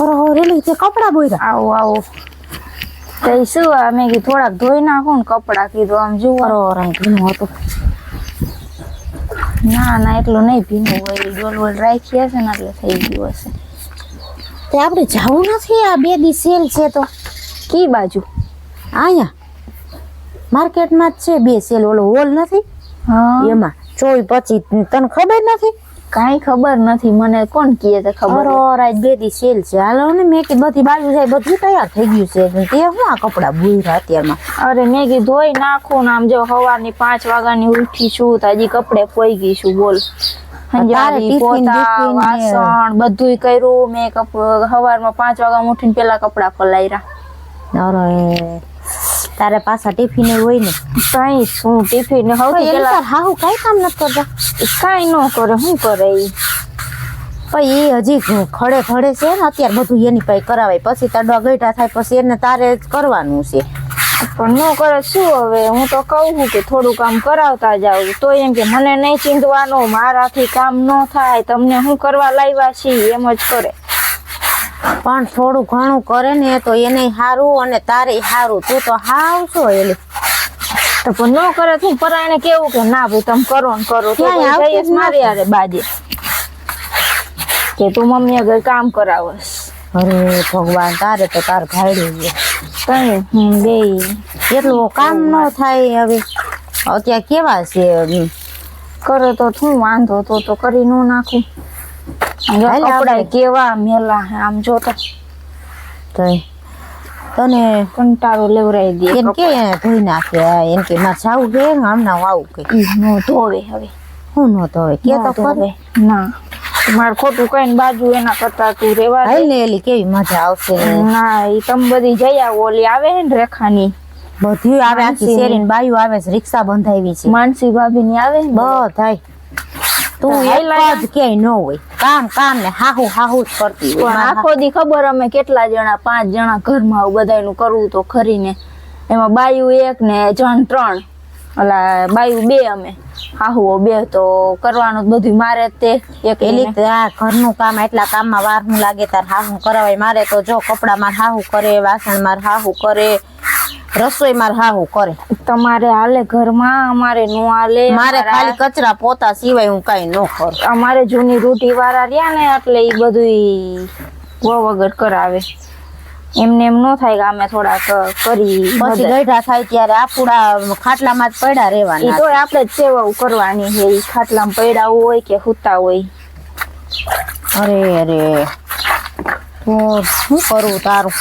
ઓરે rally તે કપડા બોયરા આવો આવો તે શું મેં કીધું થોડાક ધોઈ નાખો ને કપડા કીધું આમ જુઓ ઓરે ભીનું હતું ના ના એટલું નહીં ભીનું હોય ડોલ વોલ રાખી હશે ને એટલે થઈ ગયું હશે તે આપણે જવું નથી આ 2 દી સેલ છે તો કી બાજુ આયા માર્કેટમાં જ છે 2 સેલ ઓલો હોલ નથી હા એમાં 24-25 તને ખબર નથી કાંઈ ખબર નથી મને કોણ કહે છે ખબર ઓરે 2 દી સેલ છે હાલો ને મેં કે બધી બાજુ જાય બધું તૈયાર થઈ ગયું છે તે શું આ કપડા બોયરા અત્યારમાં અરે મેં કીધું ધોઈ નાખું ને આમ જો સવારની 5 વાગ્યાની ઉઠી છું તો હજી કપડે પોઈ ગઈ છું બોલ હંજારી પોતા વાસણ બધુંય કર્યું મેં સવારમાં 5 વાગ્યા ઉઠીને પેલા કપડા પલાયરા અરે તારે પાછા ટિફિન હોય ને કઈ શું ટિફિન સૌથી પેલા હાહુ કઈ કામ નથી કરતા કઈ ન કરે શું કરે ઈ પછી એ હજી ખડે ખડે છે ને અત્યારે બધું એની પાસે કરાવાય પછી તાડવા ગઈઠા થાય પછી એને તારે જ કરવાનું છે પણ ન કરે શું હવે હું તો કહું છું કે થોડું કામ કરાવતા જાવ તો એમ કે મને નહીં ચીંધવાનું મારાથી કામ ન થાય તમને શું કરવા લાવ્યા છીએ એમ જ કરે પણ થોડું ઘણું કરે ને તો એને સારું અને તારે સારું તું તો હાવ છો એલી તો પણ ન કરે તું પરાયણે કેવું કે ના ભાઈ તમે કરો ને કરો તો જઈશ મારી યારે બાજે કે તું મમ્મી આગળ કામ કરાવસ અરે ભગવાન તારે તો તાર ભાડ્યું છે કઈ બે એટલું કામ ન થાય હવે અત્યારે કેવા છે કરે તો શું વાંધો તો કરી ન નાખું કપડા કેવા મેલા આમ જોતા તને કંટાળો લેવરાઈ દે એમ કે ધોઈ નાખે એમ કે મારે જાવું કે હમણાં આવું કે નો ધોવે હવે હું નો ધોવે કે તો ધોવે ના મારે ખોટું કઈ બાજુ એના કરતા તું રેવા હાલ ને એલી કેવી મજા આવશે ના એ તમે બધી જઈ આવો ઓલી આવે ને રેખાની બધી આવે આખી શેરીને બાયું આવે છે રિક્ષા બંધાવી છે માનસી ભાભી ની આવે ને બધાય તું એક જ ક્યાંય ન હોય કામ કામ ને હાહુ હાહુ જ કરતી હોય આખો દી ખબર અમે કેટલા જણા 5 જણા ઘરમાં બધાયનું કરવું તો ખરીને એમાં બાયું 1 ને જણ 3 ઓલા બાયું 2 અમે હાહુઓ 2 તો કરવાનું બધું મારે તે એક એલી આ ઘરનું કામ એટલા કામમાં વાર નું લાગે તાર હાહુ કરાવાય મારે તો જો કપડા માર હાહુ કરે વાસણ માર હાહુ કરે રસોઈ માર હાહુ કરે તમારે હાલે ઘરમાં અમારે નો હાલે મારે ખાલી કચરા પોતા સિવાય હું કઈ ન કરું અમારે જૂની રૂઢી વાળા રહ્યા ને એટલે એ બધું વગર કરાવે એમને એમ ન થાય કે અમે થોડાક કરી પછી ગઈઢા થાય ત્યારે આપડા ખાટલામાં જ પડ્યા રહેવાના એ તો આપણે જ સેવા કરવાની છે એ ખાટલામાં પડ્યા હોય કે હુતા હોય અરે અરે તો શું કરું તારું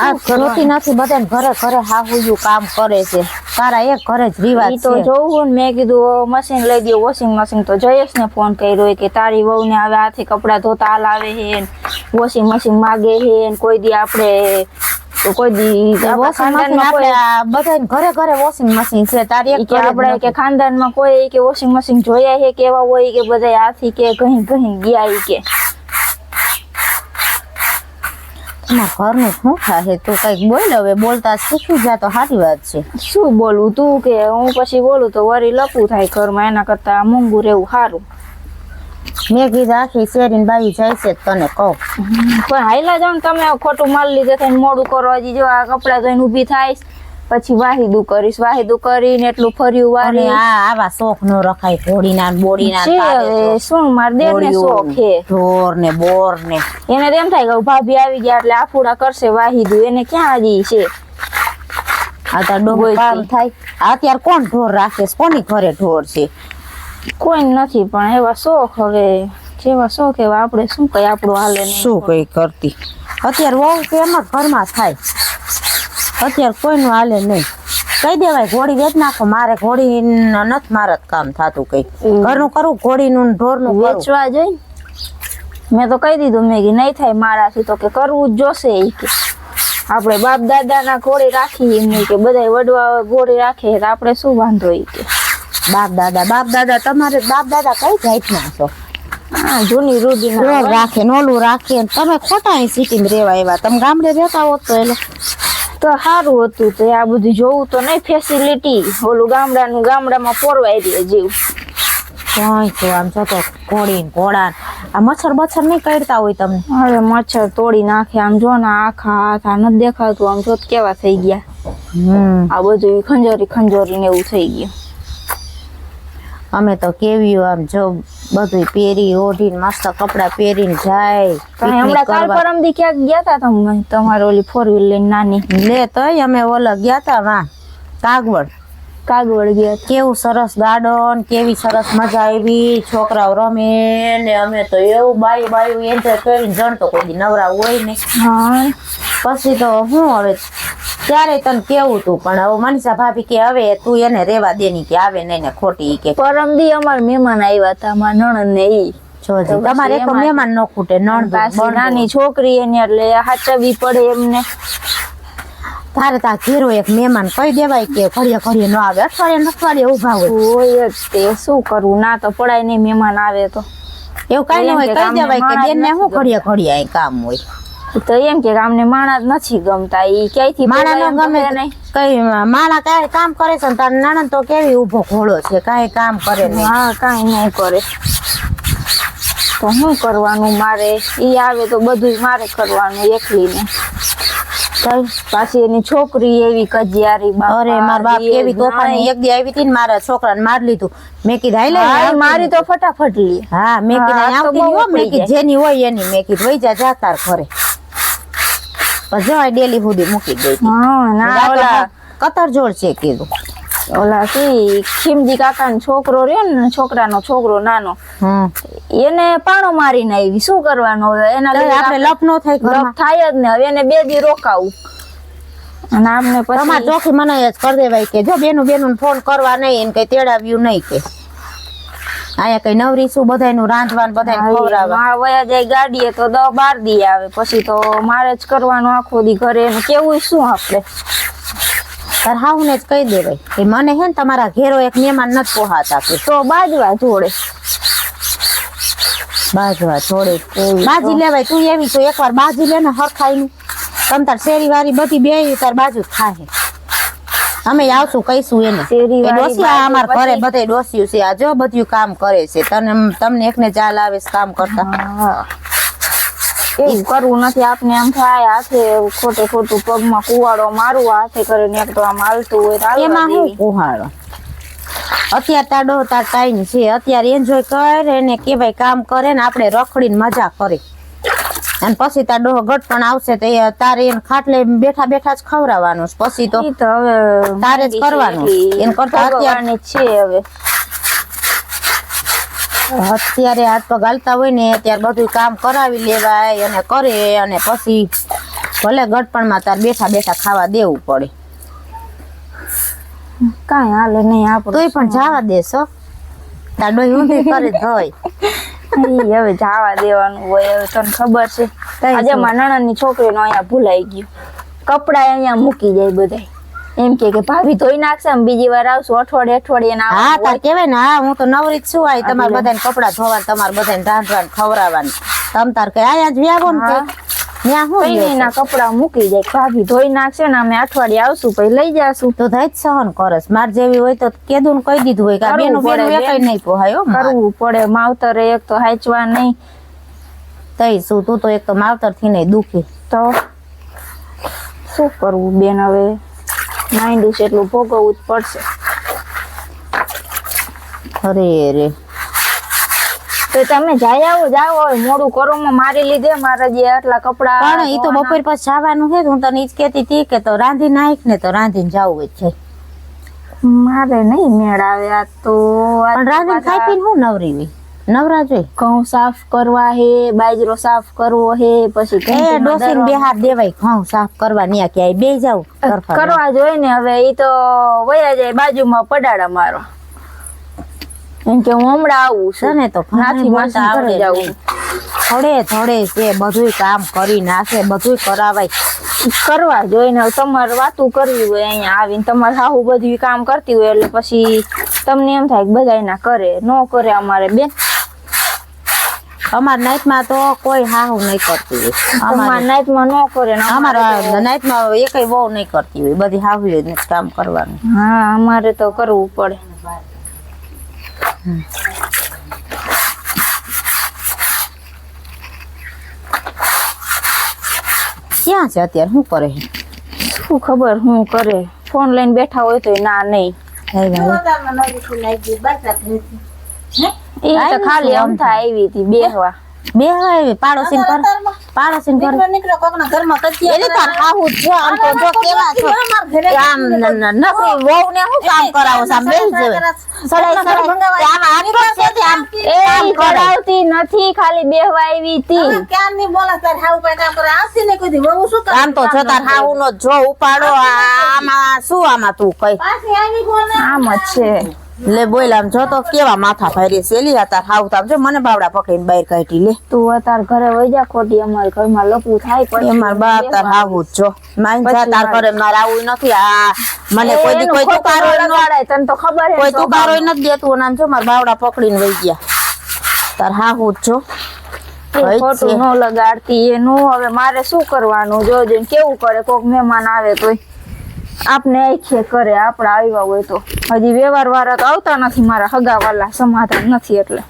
આ ઘરોથી નથી બધા ઘરે ઘરે હાહુયું કામ કરે છે તારા એક ઘરે જ રિવાજ તો જોવું ને મેં કીધું મશીન લઈ દઉં વોશિંગ મશીન તો જયેશ ને ફોન કર્યો કે તારી વહુ ને હવે હાથે કપડા ધોતા હાલ આવે છે વોશિંગ મશીન માગે છે કોઈ દી આપણે તો કોઈ દી વોશિંગ મશીન આપણે બધા ઘરે ઘરે વોશિંગ મશીન છે તારી એક આપણે કે ખાનદાનમાં કોઈ કે વોશિંગ મશીન જોયા છે કેવા હોય કે બધા હાથી કે ઘણી ઘણી ગયા કે ઘરનું શું થાય તું કઈક બોલ હવે બોલતા શીખી જા તો સારી વાત છે શું બોલવું તું કે હું પછી બોલું તો વરી લપું થાય ઘરમાં એના કરતા મોંઘું રહેવું સારું મેં કીધું આખી શેરીને બાઈ જાય છે તને કહું પણ હાઈલા જાવ તમે ખોટું માલ લીધે થઈને મોડું કરો હજી જો આ કપડા ધોઈને ઊભી થાય પછી વાહીદું કરીશ વાહીદું કરીને એટલું ફર્યું વારી આવા શોખ નો રખાય ઘોડીના બોડીના શું માર દેર ને શોખ હે ઢોર ને બોર ને એને એમ થાય કે ભાભી આવી ગયા એટલે આફુડા કરશે વાહીદું એને ક્યાં હજી છે આ તો ડોગો કામ થાય અત્યારે કોણ ઢોર રાખે કોની ઘરે ઢોર છે કોઈ નથી પણ એવા શોખ હવે જેવા શોખ એવા આપણે શું કઈ આપણું હાલે શું કઈ કરતી અત્યારે વહુ કે એમ જ ઘરમાં થાય અત્યારે કોઈનું હાલે નહીં કહી દેવાય ઘોડી વેચ નાખો મારે ઘોડી નથી મારે કામ થતું કઈ ઘરનું કરું ઘોડીનું ઢોરનું વેચવા જઈ મેં તો કહી દીધું મેં કે નહીં થાય મારાથી તો કે કરવું જ જોશે એ કે આપણે બાપ દાદા ના ઘોડી રાખી એમ કે બધા વડવા ઘોડી રાખે તો આપણે શું વાંધો એ કે બાપ દાદા તમારે બાપ દાદા કઈ જાતના છો હા જૂની રૂઢી રાખે નોલું રાખે તમે ખોટા સિટીમાં રહેવા એવા તમે ગામડે રહેતા હોત તો એટલે તો સારું હતું તો આ બધું જોવું તો નહીં ફેસિલિટી ઓલું ગામડાનું ગામડામાં પોરવાઈ રહે જીવ કઈ તો આમ જતો ઘોડી ઘોડા આ મચ્છર બચ્છર નહીં કરતા હોય તમને? અરે મચ્છર તોડી નાખે. આમ જો ને આખા હાથ આ નથી દેખાતું. આમ જો તો કેવા થઈ ગયા. આ બધું ખંજોરી ને એવું થઈ ગયું. અમે તો કેવી આમ જો બધું પહેરી ઓઢીને મસ્ત કપડા પહેરીને જાય. હમણાં કાલ પરમદી ક્યાંક ગયા તા તમે તમારે ઓલી 4 વ્હીલ લઈને નાની લે તોય અમે ઓલા ગયા તા માં કાગવડ ગયા તા. કેવું સરસ ગાર્ડન, કેવી સરસ મજા આવી, છોકરાઓ રમે ને અમે તો એવું બાયું એન્જોય કરીને જણતો કોઈ દી નવરા હોય ને. હા પછી તો હું હવે ત્યારે તને કેવું તું પણ હવે મનીષા ભાભી કે હવે તું એને રેવા દેની કે આવે નહીં ને ખોટી કે. પરમદી અમાર મહેમાન આવ્યા હતા મારા નણંદ ને ઈ જોજી તમારે એક મહેમાન ન ખૂટે. નણંદ નાની છોકરી એને એટલે હાચવી પડે એમને. તારે તા ઘેરો એક મહેમાન કહી દેવાય કે ઘડીએ ન આવે, અઠવાડિયે ઉભા હોય જ તે શું કરવું. ના તો પડાય નહીં મહેમાન આવે તો એવું કઈ ન હોય, કહી દેવાય કે બેન ને શું ઘડીએ અહીં કામ હોય. તો એમ કે અમને માણા જ નથી ગમતા. ઈ ક્યાંથી માણા ન ગમે નહીં કઈ માણા કઈ કામ કરે છે ને તાર નણંદ તો કેવી ઉભો ઘોડો છે, કઈ કામ કરે નહીં. હા કઈ નહીં કરે તો શું કરવાનું મારે. ઈ આવે તો બધું મારે કરવાનું એકલીને. પાછી એની છોકરી એવી કજિયારી. અરે મારા બાપ કેવી તોફાની. એક દી આવી હતી ને મારા છોકરાને માર લીધું. મેં કીધું હાલે મારી તો ફટાફટ લી. હા મેં કીધું આવતી નહીં હો. મેં કીધું જેની હોય એની મેં કીધું વઈ જા તાર ઘરે. જવાય ડેલી સુધી મૂકી ગઈ. ઓલા કતર જોડ છે કીધું. ઓલા કે ખીમજી કાકા નો છોકરો રહ્યો ને, છોકરાનો છોકરો નાનો, એને પાણો મારીને આવી. શું કરવાનું હવે એના આપણે લપ નો થાય. થાય જ ને. હવે એને 2 દી રોકાવું અને આમને પછી તમારે ચોખી મને જ કરી દેવાય કે જો બેનું ફોન કરવા નહીં એને કઈ તેડાવ્યું નહીં કે અહીંયા કઈ નવરી શું બધાયનું રાંધવાનું બધાયને ખવડાવવા. વયા જાય ગાડીએ તો 10-12 દી આવે. પછી તો મારે જ કરવાનું આખો દી ઘરે. કેવું શું આપણે તાર હાવ ને જ કહી દેવાય કે મને હે ને તમારા ઘેરો એક મહેમાન નથી પોહાતા કે તો બાજવા જોડે બાજી લેવાય. તું એવી તો એકવાર બાજી લે ને હરખાઈ નું. તમ તાર શેરી વાળી બધી બે તાર બાજુ થાય. અમે આવશું કહીશું એને ડોસિયા અમાર ઘરે બધે ડોસિયું છે. આ જો બધું કામ કરે છે. તમને એકને ચાલ આવે કામ કરતા. એવું કરવું નથી. આપને આમ થાય હાથે ખોટું પગમાં કુવાડો મારું હાથે કરીને એક તો આમ હાલતું હોય. એમાં હું કુહાડો અત્યારે તાડો તાર ટાઈમ છે. અત્યારે એન્જોય કરે એને કેવાય કામ કરે ને આપણે રખડીને મજા કરે. અને પછી તાર ડોહો ગટપણ આવશે તો તારે એને ખાટલે બેઠા જ ખવડાવવાનું. પછી તો હવે તારે જ કરવાનું. એને કરતા અત્યારે છે હવે અત્યારે હાથ પગ હાલતા હોય ને ત્યારે બધું કામ કરાવી લેવાય અને કરે. અને પછી ભલે ગટપણમાં તાર બેઠા ખાવા દેવું પડે. કાંઈ હાલે નહીં આપણે તોય પણ જવા દેશો. તાર ડોહી ઊંધી કરે ધોય હવે જવા દેવાનું હોય. હવે તને ખબર છે આજે મારા નણંદની છોકરીનો અહીંયા ભૂલાઈ ગયું. કપડા અહીંયા મૂકી જાય બધા. એમ કે ભાભી ધોઈ નાખશે બીજી વાર આવશું અઠવાડિયે હા તાર કેવાય ને. હા હું તો નવરી જ છું. આય તમારે બધાને કપડા ધોવા, તમારે બધાને રાંધવાનું ખવડાવવાનું. તમ તાર કઈ આયા જ વ્યાગો ને ત્યાં હું એના કપડા મૂકી જાય. ભાભી ધોઈ નાખશે ને અમે અઠવાડિયે આવશું પછી લઈ જાશું. તો થઈ જ સહન કરસ. માર જેવી હોય તો કેદું ને કહી દીધું હોય કે બેનું એકઈ નહીં પોહાય. કરવું પડે. માવતરે એક તો હાચવા નહીં તઈ શું. તું તો એક તો માવતર થી નહીં દુખી. તો શું કરવું બેન. હવે માંડ્યું છે એટલું ભોગવવું જ પડશે. અરે રે તો તમે જાઓ હવે મોડું કરો. મારી લીધે મારા જે આટલા કપડા પણ ઈ તો બપોર પછી જવાનું છે. હું તને ઈ જ કેતી હતી કે તો રાંધી નાખ ને તો રાંધીને જવું જ છે. મારે નહીં મેળ આવે. આ તો પણ રાંધીને ખાઈ પીને હું નવરી હોય. નવરા જોઈ ઘઉં સાફ કરવા હે, બાજરો સાફ કરવો હે, પછી ડોસીને બે હાથ દેવાય ઘઉં સાફ કરવા. ન્યા ક્યાંય બે જાવ કરવા જોઈએ ને. હવે ઈ તો વયા જાય બાજુમાં પડાડા મારવા. એમ કે હું હમણાં આવું છે ને તો નાથી માસી ઘરે જાવું. થોડે છે બધું કામ કરી નાખે. બધું કરાવાય કરવા જોઈએ ને. તમારે વાતું કરવી હોય અહીંયા આવીને તમારે હાહુ બધું કામ કરતી હોય એટલે પછી તમને એમ થાય કે બધા એના કરે ન કરે. અમારે બેન અમારા નાઈટમાં તો કોઈ હાહુ નહીં કરતી હોય. અમારા નાઈટમાં ન કરે ને. અમારા નાઈટમાં એકઈ બહુ નહીં કરતી હોય. બધી હાહુ જ કામ કરવાનું. હા અમારે તો કરવું પડે. ક્યાં છે અત્યારે શું કરે છે શું ખબર હું કરે ફોન લઈને બેઠા હોય તો ના નહીં એ તો ખાલી અમથા આવી હતી બેહવા બે હવે પાડોશી ઘર નીકળો કોકના ઘરમાં કચ્યા એની તાર હાહુ જો આમ તો જો કેવા છો આમ નકરી વહુ ને હું કામ કરાવો સામ બેસી જવે સડાઈ આમ આટલો છે તે આમ એ કરાવતી નથી ખાલી બેહવા આવી હતી ક્યાં ની બોલા તાર હાઉ પે કામ કરે આવતી ને કોઈ દી વહુ શું કરે આમ તો જો તાર હાહુ નો જો ઉપાડો આમાં શું આમાં તું કઈ પાછી આવી કોને આમ જ છે લે બોલ આમ જો તો કેવા માથા ફારી સેલી હતા હાઉ તામ જો મને બાવડા પકડીને બહાર કાઢી લે તું અત્યારે ઘરે વઈ જા ખોટી અમારા ઘરમાં લપુ થાય પછી એ માર બાપ તાર હાહુ જો માઈન જા તાર ઘરે માર આવું નથી આ મને કોઈ દી કોઈ તુકારો લગાડાય તને તો ખબર હે કોઈ તુકારો નથી દેતું નામ જો માર બાવડા પકડીને વઈ ગયા તાર હાહુ જો ખોટું ન લગાડતી એનું હવે મારે શું કરવાનું જોજે કેવું કરે કોક મહેમાન આવે તોય આપને આખે કરે આપડા આવ્યા હોય તો હજી વ્યવહાર વાળા તો આવતા નથી મારા હગાવાલા સમાધાન નથી એટલે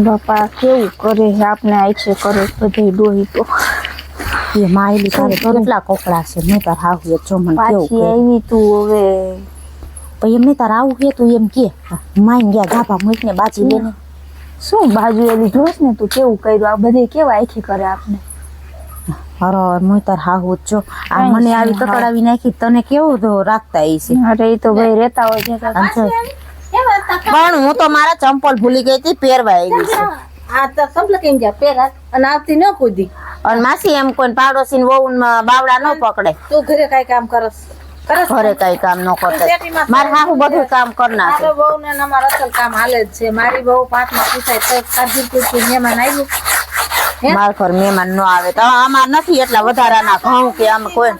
બાપા કેવું કરે છે આપને આખે કરે બધી ડોહી તો એ માયલી તારે તો કેટલા કોકડા છે મેં તાર હાહુ જો મને કેવું પાછી આવી તું હવે પછી એમને તાર આવું કે તું એમ કે માઈન ગયા ગાભા મૂકીને બાજી લેને શું બાજુ એવી જોશ ને તું કેવું કર્યું આ બધે કેવા આખી કરે આપને અરે મુઈ તાર હાહુ જો આ મને આવી કકડાવી નાખી તને કેવું તો રાખતા ઈ છે અરે ઈ તો ભાઈ રહેતા હોય છે પણ હું તો મારા ચંપલ ભૂલી ગઈ હતી પહેરવા આવી છે આ તો કમ્પ્લે કેમ ગયા પેરા અને આવતી ન કૂદી અને માસી એમ કોઈ પાડોશી ને વહુ બાવડા ન પકડે તું ઘરે કઈ કામ કરસ ઘરે કઈ કામ ન કરતા મારે હાહુ બધું કામ કરી નાખે મારો બહુ ને અમારા અસલ કામ હાલે જ છે મારી બહુ પાંચમાં પૂછાય તો કાઢી પૂછી મહેમાન આવ્યું માર ઘર મહેમાન ન આવે તો આમાં નથી એટલા વધારાના ઘઉં કે આમ કોઈ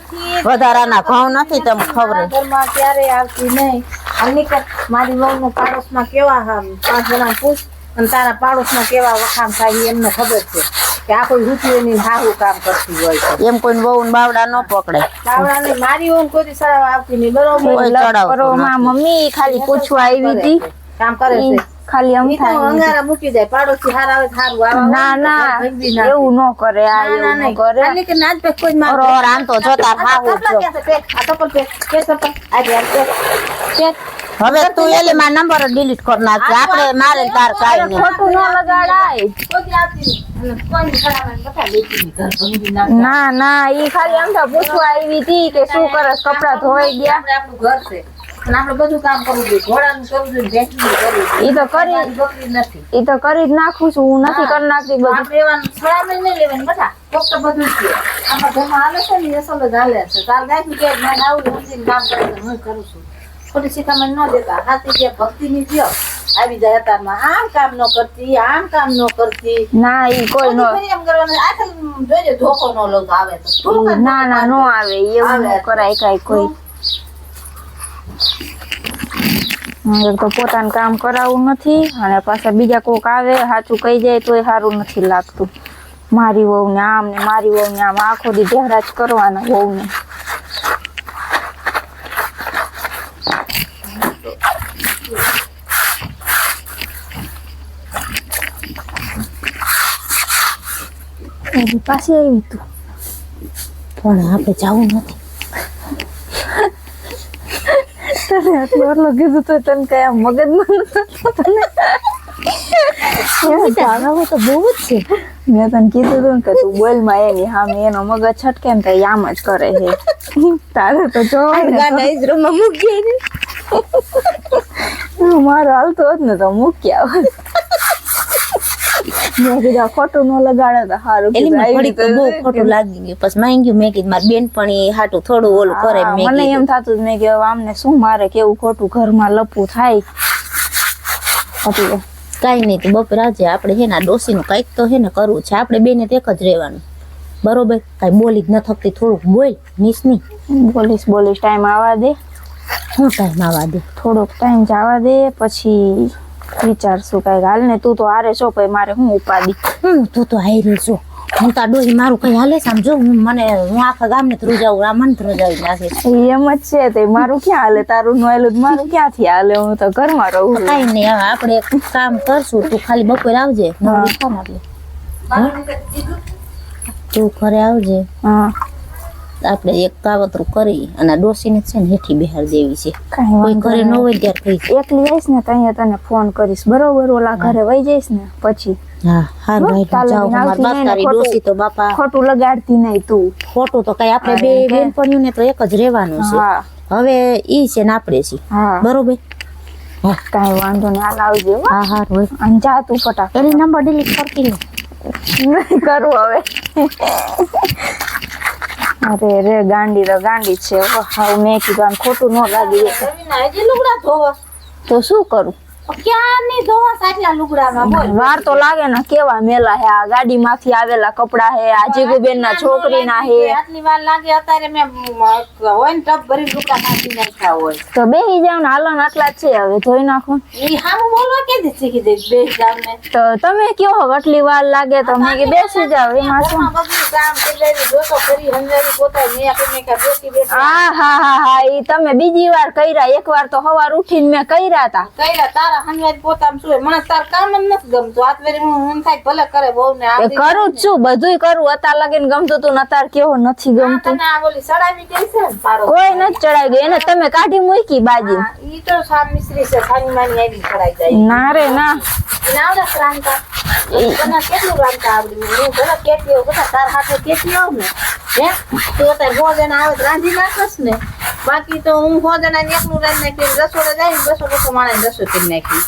વધારાના ઘઉં નથી તમને ખબર ઘરમાં ક્યારે આવતી નહીં અને નીકળ મારી બહુ નો પાડોશમાં કેવા પાંચ જણા પૂછ અને તારા પાડોશમાં કેવા વખાણ થાય એમને ખબર છે કે આ કોઈ રૂચિની હાહુ કામ કરતી હોય છે એમ કોઈ વહુ ને બાવડા ન પકડે બાવડાને મારી ઊંઘ કોઈ દી સડાવવા આવતી નહીં બરોબર કોઈ ચડાવતું કરો માં મમ્મી ખાલી પૂછવા આવી હતી કામ કરે છે ખાલી ઈ તો અમથા અંગારા મૂકી જાય પાડોશી હાર આવે સારું આવા ના ના એવું ન કરે આ એવું ન કરે આને કે નાચ પે કોઈ માર ઓર આમ તો જો તાર હાહુ જો આ ચપ્પલ પે કે ચપ્પલ આ યાર કે હવે તું એલી માં નંબર ડિલીટ કરી નાખ આપણે મારે ને તાર કાઈ નહીં ખોટું ન લગાડાય કોઈ આવતી નહીં અને કોઈ ખરાબ બધા લેતી ઘર ભંગી ના ના ના ઈ ખાલી અમથા પૂછવા આવી હતી કે શું કરસ કપડા ધોઈ ગયા આપણે આપણું ઘર છે અને આપણે બધું કામ કરવું જોઈએ ઘોડાનું કરવું જોઈએ ભેંસનું કરવું જોઈએ ઈ તો કરી બકરી નથી ઈ તો કરી જ નાખું છું હું નથી કરી નાખતી બધું આપણે એવાનું છોડામાં નહીં લેવાનું બધા ફક્ત બધું છે આમાં ઘરમાં હાલે છે ને એ અસલ જ હાલે છે તાર ગાયનું કે મને આવું સમજીને કામ કરે છે હું કરું છું ખોટી શિખામણ ન દેતા હાથી જે ભક્તિની દ્યો આવી જાય અતારમાં આમ કામ ન કરતી આમ કામ ન કરતી ના ઈ કોઈ નો ફરી એમ કરવાનું આખલ જોજે ધોકો ન લઉં તો આવે તો ના ના નો આવે એવું ન કરાય કાઈ કોઈ એક તો પોતાનું કામ કરાવવું નથી અને પાછા બીજા કોક આવે સાચું કહી જાય તોય સારું નથી લાગતું મારી વહુ ને આમ ને મારી વહુ ને આમ આખો દી ઢેરા જ કરવાના વહુ ને પાસે આવી તું પણ આપણે જવું નથી તને આટલું કીધું તો તને કયા મગજમાં જાણવું તો બહુ જ છે મેં તને કીધું હતું ને કે તું બોલ માં એની સામે એનો મગજ છટકે ને તો આમ જ કરે છે તારે તો જો મારો હાલતો હોત ને તો મૂકી આવે મેં કીધું ખોટું ન લગાડે તો સારું એલી મને થોડીક બહુ ખોટું લાગી ગયું પછી માંગ્યું મેં કીધું મારી બેનપણી હાટું થોડું ઓલું કરે મેં મને એમ થતું મેં કે આમને શું મારે કેવું ખોટું ઘરમાં લપવું થાય એટલે કાઈ નહીં તો બપોર આજે આપણે હે ને ડોસી નું કઈક તો હે ને કરવું છે આપણે બેને એક જ રહેવાનું બરોબર કઈ બોલી જ ન થકતી થોડુંક બોલ નીસની બોલીશ ટાઈમ આવવા દે શું ટાઈમ આવવા દે થોડોક ટાઈમ જવા દે પછી વિચારશું કઈ હાલ ને તું તો હારે છો પછી મારે હું ઉપાડી તું તો હારી છો હું તાર ડોહી મારું કઈ હાલે છે આમ જો હું આખા ગામને ધ્રુજાવું આ મન ધ્રુજાવી નાખે એમ જ છે તે મારું ક્યાં હાલે તારું નોયલું મારું ક્યાંથી હાલે હું તો ઘરમાં રહું છું. કઈ નહીં હવે આપણે એક કામ કરશું તું ખાલી બપોરે આવજે નવરી થાને એટલે તું ઘરે આવજે હા આપણે એક કાવતરું કરી અને આ ડોસીને છે ને હેઠી બિહાર દેવી છે કાંઈ કોઈ વાંધો ઘરે ન નહીં. હોય ત્યારે કઈ એકલી આવીશ ને ત્યાં તને ફોન કરીશ બરોબર ઓલા ઘરે વહી જઈશ ને પછી હા હાર ભાઈ કાલે જાઓ બી અમાર આવતી બાપ નહીં ને તારી ખોટું. ડોસી તો બાપા ખોટું લગાડતી નહીં તું. ખોટું તો કઈ આપણે બે અરે કે. બેનપણીઓને તો એક જ રહેવાનું છે હા હવે ઈ છે ને આપણે છીએ હા બરોબર હા કાંઈ વાંધો નહીં હાલ આવજે હો. હા હા હોય અને જા તું ફટાફટ એની નંબર ડિલીટ કરતી લે નહીં કરું હવે અરે રે ગાંડી તો ગાંડી જ છે હો. હાવ મેં કીધું આને ખોટું ન લાગી જાય રવિના હજી લુગડા ધોવા તો શું કરું ક્યાં ની ધોવા આટલા લુગડામાં બોલ વાર તો લાગે ને કેવા મેલા હે આ ગાડી માંથી આવેલા કપડા હે આ જીગુબેન ના છોકરી ના હે આટલી વાર લાગે અત્યારે મેં હોય ને ટબ ભરી લુગડા કાઢી નાખ્યા હોય તો બેહી જાવ ને હાલો ને આટલા જ છે હવે ધોઈ નાખો ઈ હામું બોલવા કે શીખી દે બેસ જાવ ને તો તમે કયો હવે આટલી વાર લાગે તો મેં કે બેસી જાવ એમાં શું બધું કામ કરી દોતો કરી હંજારી પોતા મેં આપણે કે બેસી બેસી હા હા હા હા ઈ તમે બીજી વાર કર્યા એક વાર તો સવાર ઉઠીને મેં કર્યા તા કઈરા તારા હંજારી પોતામાં શું મને તાર કામ જ નથી ગમતું આત વેરી હું થાય ભલે કરે બહુ ને એ કરું જ છું બધુંય કરું અત્યાર લગીને ગમતું તું ને અત્યારે કેવો નથી ગમતું તને આ બોલી સડાવી ગઈ છે ને તારો કોઈ નથી ચડાઈ ગઈ એને તમે કાઢી મૂકી બાજી હા, ઈ તો સામ મિસ્ત્રી છે ખાની માની આડી ચડાઈ જાય ના રે ના નાવડા રાંધતા તને કેટલું રાંધતા આવડી હું ભલે કેટલી બધા તાર હાથે કેટલી આવ ને હે તું અત્યારે ભોજન આવે તો રાંધી નાખસ ને બાકી તો હું ભોજન એકલું રાંધી નાખી રસોડે જાય ને બસો માણસ રસોઈ કરી નાખી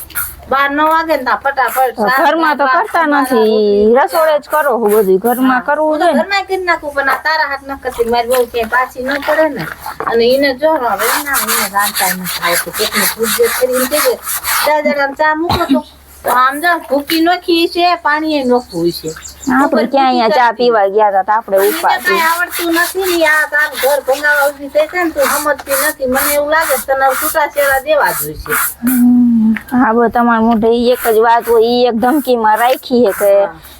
12-9 વાગે ને ત્યાં ફટાફટ ઘરમાં તો કરતા નથી રસોડે જ કરો હું બધું ઘરમાં કરવું જોઈએ ને. ઘરમાં કરી નાખું પણ આ તારા હાથ ન કરતી મારી બહુ ક્યાંય પાછી ન પડે ને અને એને જો હવે ના એને રાંધતા નથી આવતું કેટલું પૂજ્ય કરીને કે દાદા ચા મૂકો તો આમ જો ભૂકી નોખી છે પાણી નોખવું છે આપણે ક્યાં અહીંયા ચા પીવા ગયા હતા તો આપણે મને ઉપાડી કાંઈ આવડતું નથી ને આ તારું ઘર ભંગાવા ઉભી થઈ છે ને તું સમજતી નથી મને એવું લાગે છે તને છૂટાછેડા દેવા જોઈએ હા બસ તમારા મોઢે ઈ એક જ વાત હોય ઈ એક ધમકીમાં રાખી છે કે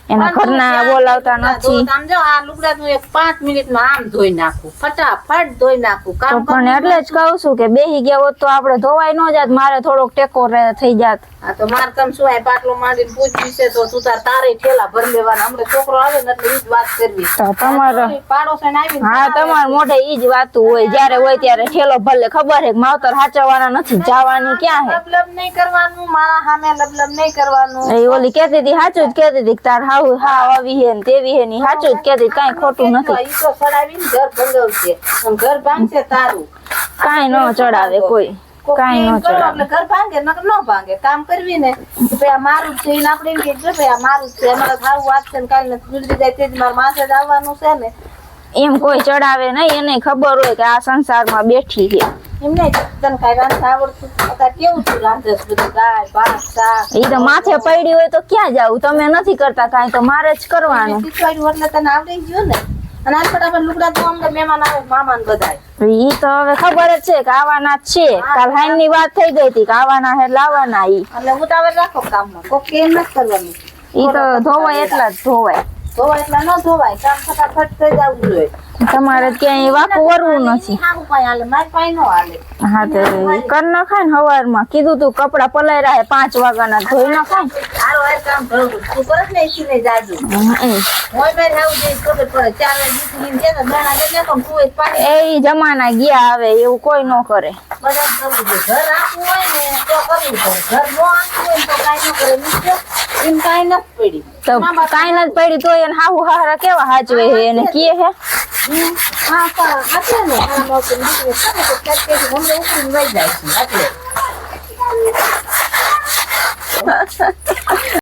એના ઘરના બોલાવતા નથી આમ જો આ લુગડા નું એક 5 મિનિટમાં આમ ધોઈ નાખું ફટાફટ ધોઈ નાખું તો કામ પણ એટલે જ કહું છું કે બેહી ગયા હોત તો આપણે ધોવાય ન જાત મારે થોડોક ટેકો થઈ જાત આ તો માર તમ શું આ પાટલો માંડીને પૂછવી છે તો તું તારે ઠેલા ભરી લેવાના હમણાં છોકરો આવે ને એટલે ઈ જ વાત કરવી તો તમારે પાડોશી આવી હા તમારા મોઢે ઈ જ વાતું હોય જ્યારે હોય ત્યારે ઠેલો ભલે ખબર હે કે માવતર હાચવવાના નથી જવાની ક્યાં હે લબલબ નહીં કરવાનું મારા સામે લબલબ નહીં કરવાનું એ ઓલી કહેતી હતી સાચું જ કહેતી હતી કે તાર હાવ હા આવી હે ને તેવી હે ની સાચું જ કહેતી કાંઈ ખોટું નથી ઈ તો ચડાવીને ઘર ભંગાવશે અને ઘર ભાંગશે તારું કાંઈ ન ચડાવે કોઈ કાંઈ ન ચડાવે એટલે ઘર ભાંગે નકર ન ભાંગે કામ કરવી ને તો ભાઈ આ મારું જ છે એને આપણે એમ કે જો ભાઈ આ મારું જ છે અમારે સારું વાત છે ને કાલે ગુજરી જાય તે જ મારા માથે જ આવવાનું છે ને એમ કોઈ ચડાવે નહીં એને ખબર હોય કે આ સંસારમાં બેઠી છે એમ નહીં તને કાંઈ રાંધતા આવડતું અત્યારે કેવું તું રાંધસ બધું દાળ ભાત શાક ઈ તો માથે પડી હોય તો ક્યાં જાવું તમે નથી કરતા કાંઈ તો મારે જ કરવાનું શીખવાડ્યું એટલે તને આવડી ગયું ને અને આ ફટાફટ લુગડા તો અમને મહેમાન આવે મામાને બધાય ઈ તો હવે ખબર જ છે કે આવવાના જ છે કાલ હાઈન ની વાત થઈ ગઈ હતી કે આવવાના હે લાવવાના ઈ એટલે ઉતાવળ રાખો કામમાં કોક કે એમ નથી કરવાનું ઈ તો ધોવાય એટલા જ ધોવાય ધોવાય એટલે ન ધોવાય કામ ફટાફટ થઈ જવું જોઈએ તમારે ક્યાંય વાકું વરવું નથી સારું પાય હાલે મારી પાય ન હાલે હા તો કર નખાય ને હવારમાં કીધું તું કપડા પલાયરા હે 5 વાગ્યાના ધોઈ નખાય હારો હાર કામ કરું તું કરસ ને એસી ને જાજુ હોય મેં આવું જે ખબર પડે 4 વાગે જીતની જે દાણા દે તો તું એક પાણી એ ઈ જમાના ગયા આવે એવું કોઈ ન કરે બધા કરવું જોઈએ ઘર રાખવું હોય ને તો કરવું પડે ઘર નો રાખવું હોય તો કાંઈ ન કરે નીચે એમ કાંઈ નથી પડી તો કાંઈ નથી પડી તો એને હાહુ હારા કેવા હાચવે હે એને કીએ હે હા એટલે ને આ નોકરી નીકળે તો ક્યાંક હમને ઉકળીને વહી જાય છે એટલે